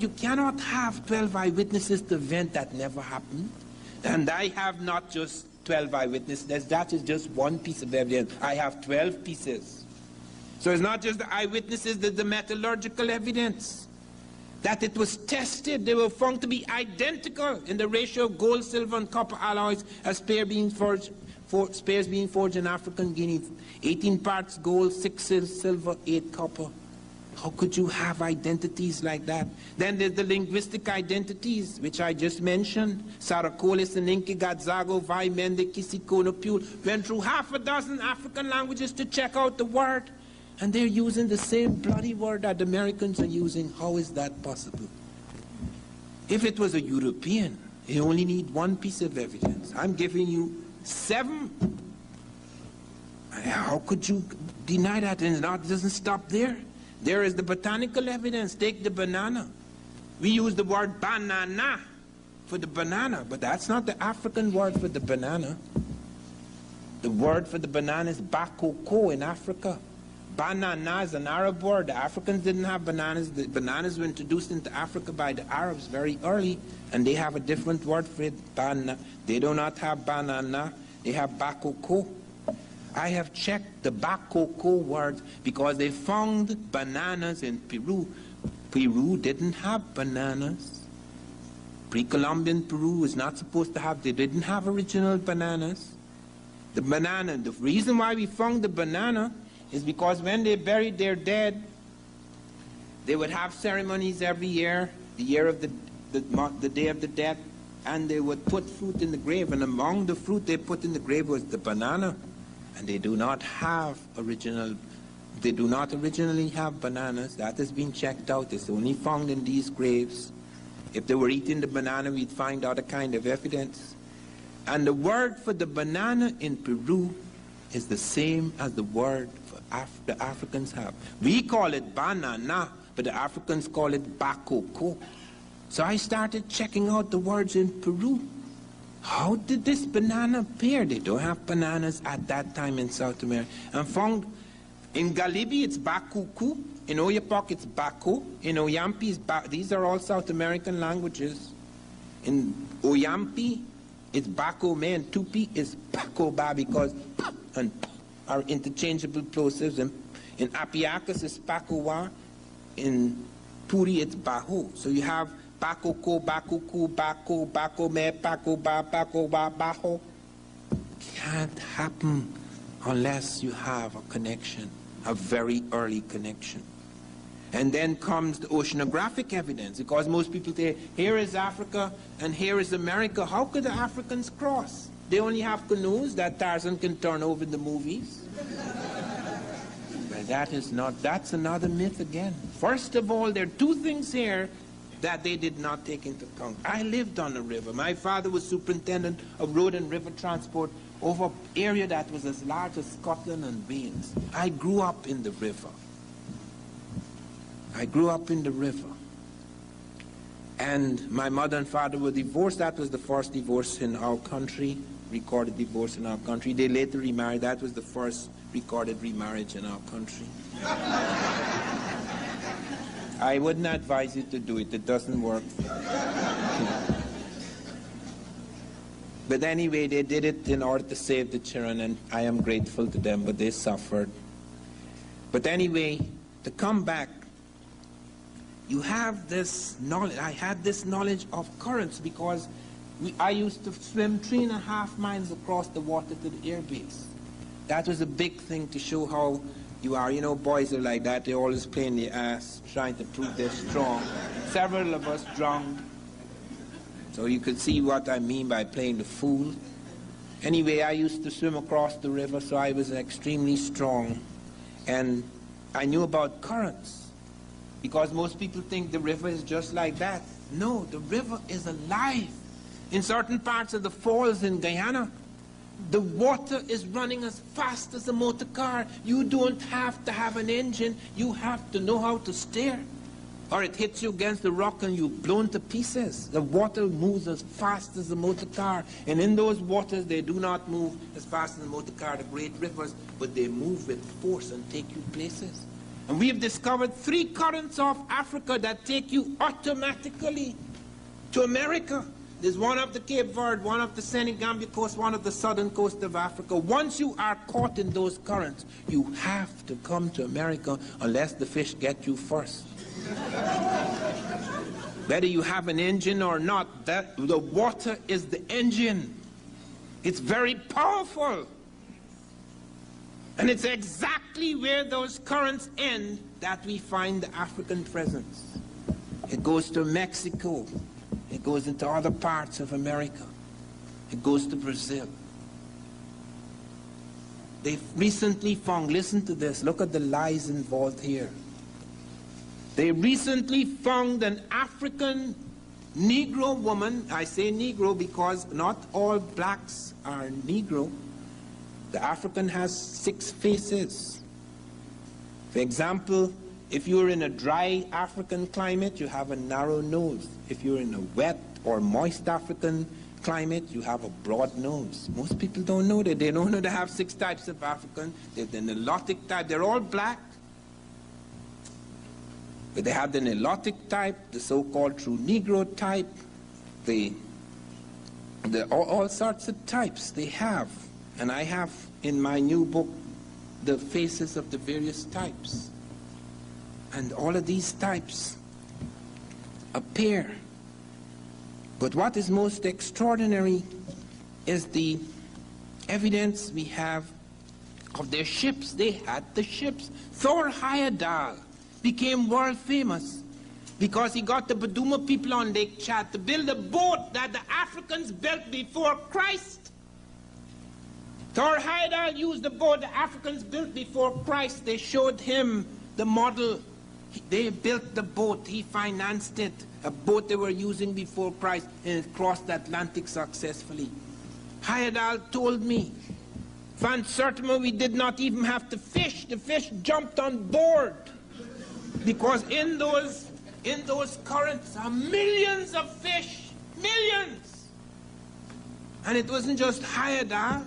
You cannot have 12 eyewitnesses to event that never happened. And I have not just 12 eyewitnesses. That is just one piece of evidence. I have 12 pieces. So it's not just the eyewitnesses, there's the metallurgical evidence. That it was tested. They were found to be identical in the ratio of gold, silver, and copper alloys as spares being forged in African Guinea. 18 parts gold, 6 silver, 8 copper. How could you have identities like that? Then there's the linguistic identities, which I just mentioned. Sarakolis, Ninki, Gadzago, Vai, Mende, Kisikono, Pule went through half a dozen African languages to check out the word. And they're using the same bloody word that the Americans are using. How is that possible? If it was a European, you only need one piece of evidence. I'm giving you 7. How could you deny that? And it doesn't stop there. There is the botanical evidence. Take the banana. We use the word banana for the banana, but that's not the African word for the banana. The word for the banana is bakoko in Africa. Banana is an Arab word. The Africans didn't have bananas. The bananas were introduced into Africa by the Arabs very early, and they have a different word for it. Banana. They do not have banana. They have bakoko. I have checked the bakoko word because they found bananas in Peru. Peru didn't have bananas. Pre-Columbian Peru was not supposed to have, they didn't have original bananas. The banana, the reason why we found the banana is because when they buried their dead, they would have ceremonies every year, the year of the day of the death, and they would put fruit in the grave, and among the fruit they put in the grave was the banana. And they do not originally have bananas. That has been checked out. It's only found in these graves. If they were eating the banana, we'd find other kind of evidence. And the word for the banana in Peru is the same as the word for the Africans have. We call it banana, but the Africans call it bakoko. So I started checking out the words in Peru. How did this banana appear? They don't have bananas at that time in South America. And found in Galibi it's bakuku, in Oyapock it's bako, in Oyampi it's these are all South American languages. In Oyampi it's bako me, and Tupi is bako ba because pa and pa are interchangeable plosives. And in Apiacus it's bakowa, in Puri it's baho. So you have bakoko, bakuku, bako, bako me, bako ba, baho. Can't happen unless you have a connection, a very early connection. And then comes the oceanographic evidence, because most people say, here is Africa and here is America. How could the Africans cross? They only have canoes that Tarzan can turn over in the movies. Well, that's another myth again. First of all, there are 2 things here that they did not take into account. I lived on a river. My father was superintendent of road and river transport over an area that was as large as Scotland and Wales. I grew up in the river. And my mother and father were divorced. That was the first divorce in our country, recorded divorce in our country. They later remarried. That was the first recorded remarriage in our country. I wouldn't advise you to do it. It doesn't work. But anyway, they did it in order to save the children, and I am grateful to them, but they suffered. But anyway, to come back, you have this knowledge. I had this knowledge of currents because I used to swim 3.5 miles across the water to the air base. That was a big thing to show how you are. You know, boys are like that. They're always playing the ass, trying to prove they're strong. Several of us drowned. So you could see what I mean by playing the fool. Anyway, I used to swim across the river, so I was extremely strong. And I knew about currents, because most people think the river is just like that. No, the river is alive. In certain parts of the falls in Guyana, the water is running as fast as a motor car. You don't have to have an engine. You have to know how to steer. Or it hits you against the rock and you're blown to pieces. The water moves as fast as a motor car. And in those waters, they do not move as fast as a motor car, the great rivers, but they move with force and take you places. And we have discovered 3 currents of Africa that take you automatically to America. There's one of the Cape Verde, one of the Senegambia coast, one of the southern coast of Africa. Once you are caught in those currents, you have to come to America unless the fish get you first. Whether you have an engine or not, the water is the engine. It's very powerful. And it's exactly where those currents end that we find the African presence. It goes to Mexico. It goes into other parts of America. It goes to Brazil. They've recently found, listen to this, look at the lies involved here. They recently found an African Negro woman. I say Negro because not all blacks are Negro. The African has 6 faces. For example, if you're in a dry African climate, you have a narrow nose. If you're in a wet or moist African climate, you have a broad nose. Most people don't know that. They don't know they have 6 types of African. There's the Nilotic type. They're all black. But they have the Nilotic type, the so-called true Negro type, all sorts of types they have. And I have in my new book the faces of the various types. And all of these types appear. But what is most extraordinary is the evidence we have of their ships. They had the ships. Thor Heyerdahl became world famous because he got the Buduma people on Lake Chad to build a boat that the Africans built before Christ. Thor Heyerdahl used the boat the Africans built before Christ. They showed him the model. They built the boat. He financed it. A boat they were using before Christ, and it crossed the Atlantic successfully. Heyerdahl told me, Van Sertima, we did not even have to fish. The fish jumped on board. Because in those currents are millions of fish. Millions. And it wasn't just Heyerdahl.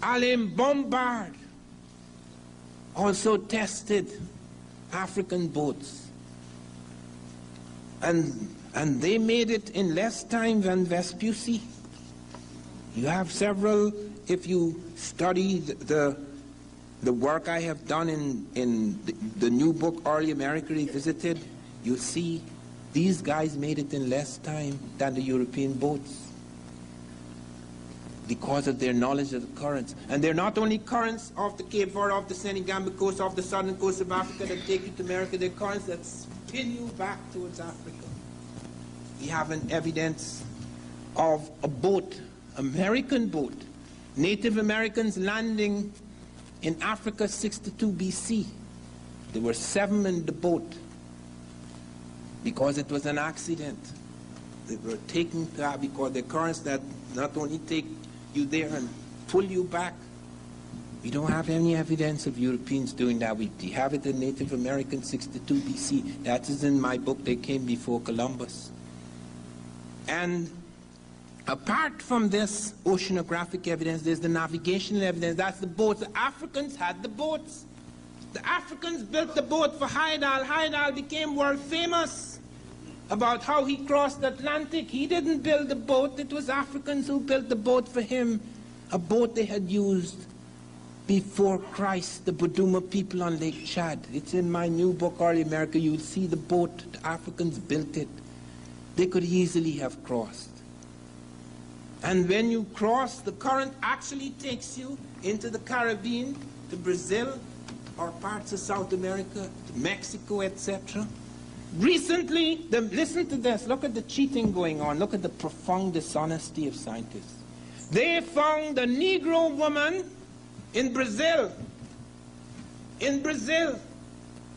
Alain Bombard also tested African boats. And they made it in less time than Vespucci. You have several, if you study the work I have done in the new book, Early America Revisited, you'll see these guys made it in less time than the European boats because of their knowledge of the currents. And they're not only currents of the Cape Verde, of the Senegambia coast, of the southern coast of Africa that take you to America. They're currents that spin you back towards Africa. We have an evidence of a boat, American boat, Native Americans landing in Africa 62 BC. There were 7 in the boat because it was an accident. They were taken because the currents that not only take you there and pull you back. We don't have any evidence of Europeans doing that. We have it in Native American 62 BC. That is in my book, They Came Before Columbus. And apart from this oceanographic evidence, there's the navigational evidence. That's the boats. The Africans had the boats. The Africans built the boat for Heyerdahl. Heyerdahl became world famous about how he crossed the Atlantic. He didn't build the boat. It was Africans who built the boat for him, a boat they had used before Christ, the Buduma people on Lake Chad. It's in my new book, Early America. You'll see the boat. The Africans built it. They could easily have crossed. And when you cross, the current actually takes you into the Caribbean, to Brazil, or parts of South America, to Mexico, etc. Recently, listen to this. Look at the cheating going on. Look at the profound dishonesty of scientists. They found a Negro woman in Brazil. In Brazil,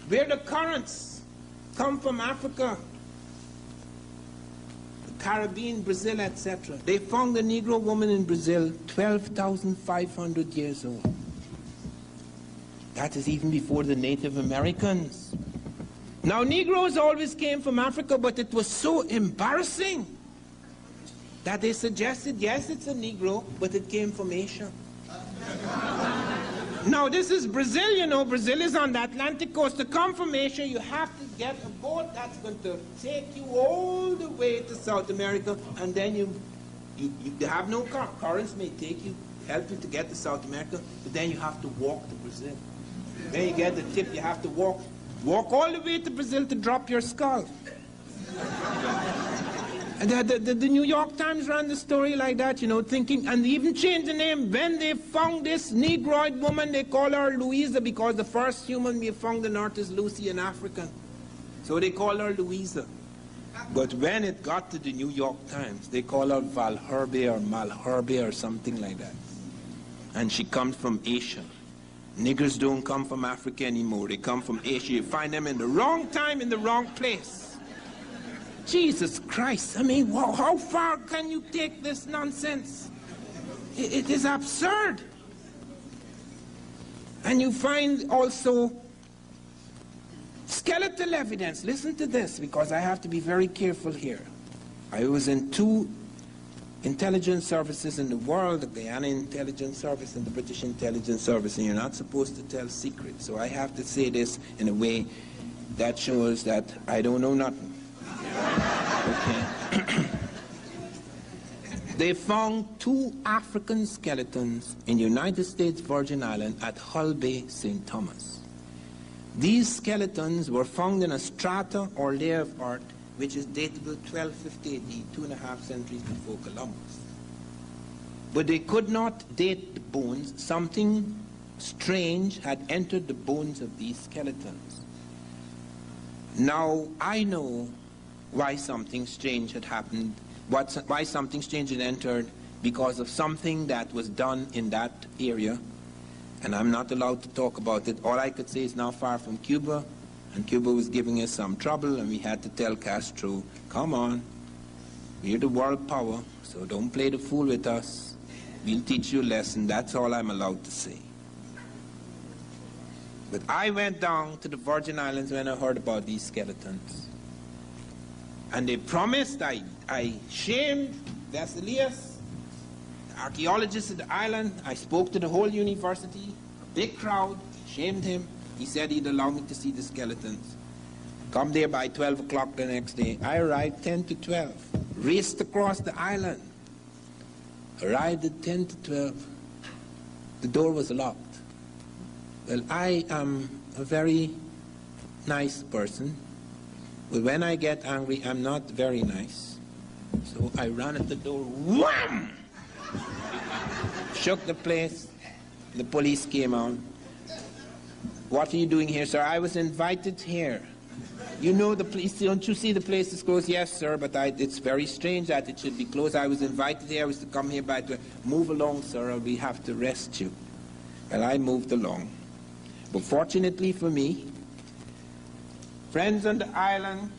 where the currents come from Africa, the Caribbean, Brazil, etc. They found a Negro woman in Brazil, 12,500 years old. That is even before the Native Americans. Now, Negroes always came from Africa, but it was so embarrassing that they suggested, yes, it's a Negro, but it came from Asia. Now, this is Brazil, you know. Brazil is on the Atlantic coast. To come from Asia, you have to get a boat that's going to take you all the way to South America, and then you have no car. Currents may take you, help you to get to South America, but then you have to walk to Brazil. Then you get the tip, you have to walk all the way to Brazil to drop your skull. And the New York Times ran the story like that, you know, thinking, and they even changed the name. When they found this Negroid woman, they call her Louisa, because the first human we found on earth is Lucy, an African. So they call her Louisa. But when it got to the New York Times, they call her Valherbe or Malherbe or something like that. And she comes from Asia. Niggers don't come from Africa anymore. They come from Asia. You find them in the wrong time, in the wrong place. Jesus Christ, I mean, how far can you take this nonsense? It is absurd. And you find also skeletal evidence. Listen to this, because I have to be very careful here. I was in 2 intelligence services in the world, the Guyana Intelligence Service and the British Intelligence Service, and you're not supposed to tell secrets. So I have to say this in a way that shows that I don't know nothing. Okay. They found 2 African skeletons in United States Virgin Islands at Hull Bay, St. Thomas. These skeletons were found in a strata or layer of earth which is datable 1250 AD, 2.5 centuries before Columbus. But they could not date the bones. Something strange had entered the bones of these skeletons. Now, I know why something strange had happened, why something strange had entered, because of something that was done in that area, and I'm not allowed to talk about it. All I could say is not far from Cuba, and Cuba was giving us some trouble, and we had to tell Castro, come on, we're the world power, so don't play the fool with us. We'll teach you a lesson. That's all I'm allowed to say. But I went down to the Virgin Islands when I heard about these skeletons. And they promised, I shamed Vesalius, the archaeologist of the island. I spoke to the whole university, a big crowd, shamed him. He said he'd allow me to see the skeletons. Come there by 12 o'clock the next day. I arrived 10 to 12, raced across the island. Arrived at 10 to 12. The door was locked. Well, I am a very nice person. But when I get angry, I'm not very nice. So I ran at the door, wham! Shook the place. The police came out. What are you doing here, sir? I was invited here. You know the police, don't you see the place is closed? Yes, sir, but it's very strange that it should be closed. I was invited here. I was to come here by the... Move along, sir, or we have to arrest you. Well, I moved along. But fortunately for me, friends on the island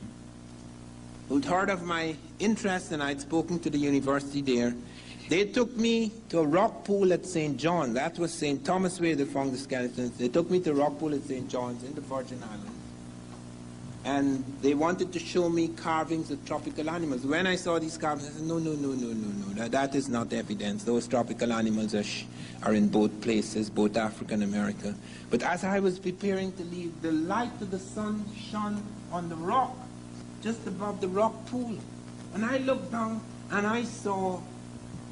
who'd heard of my interest, and I'd spoken to the university there, they took me to a rock pool at St. John. That was St. Thomas where they found the skeletons. They took me to a rock pool at St. John's in the Virgin Islands. And they wanted to show me carvings of tropical animals. When I saw these carvings, I said, no, that is not evidence. Those tropical animals are in both places, both Africa and America. But as I was preparing to leave, the light of the sun shone on the rock, just above the rock pool. And I looked down and I saw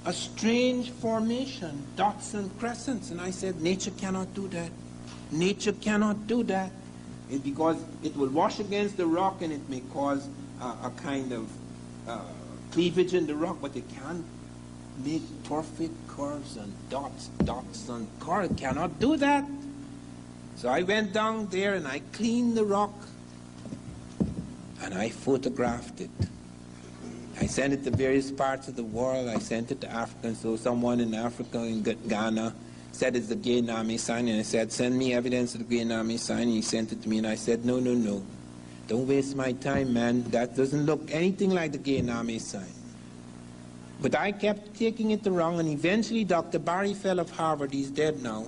a strange formation, dots and crescents. And I said, nature cannot do that. Nature cannot do that. It's because it will wash against the rock and it may cause a kind of cleavage in the rock, but it can't make perfect curves and dots and curves. It cannot do that. So I went down there and I cleaned the rock and I photographed it. I sent it to various parts of the world. I sent it to Africa. So someone in Africa, in Ghana, said it's the Guéname sign, and I said, send me evidence of the Guéname sign, and he sent it to me, and I said, no, don't waste my time, man. That doesn't look anything like the Guéname sign. But I kept taking it wrong, and eventually Dr. Barry Fell of Harvard, he's dead now,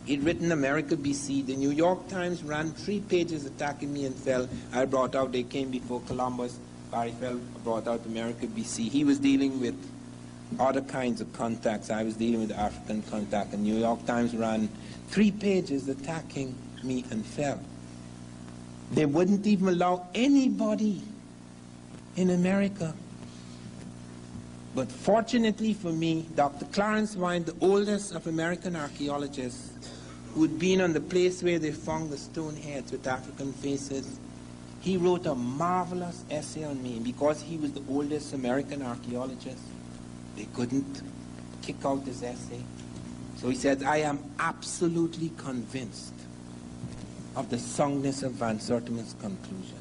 he'd written America BC. The New York Times ran 3 pages attacking me and Fell. I brought out, they came before Columbus. Barry Fell brought out America BC. He was dealing with other kinds of contacts. I was dealing with African contact, and New York Times ran 3 pages attacking me and fell. They wouldn't even allow anybody in America. But fortunately for me, Dr. Clarence Vine, the oldest of American archaeologists, who had been on the place where they found the stone heads with African faces, he wrote a marvelous essay on me. Because he was the oldest American archaeologist, they couldn't kick out his essay. So he said, I am absolutely convinced of the soundness of Van Sertima's conclusion.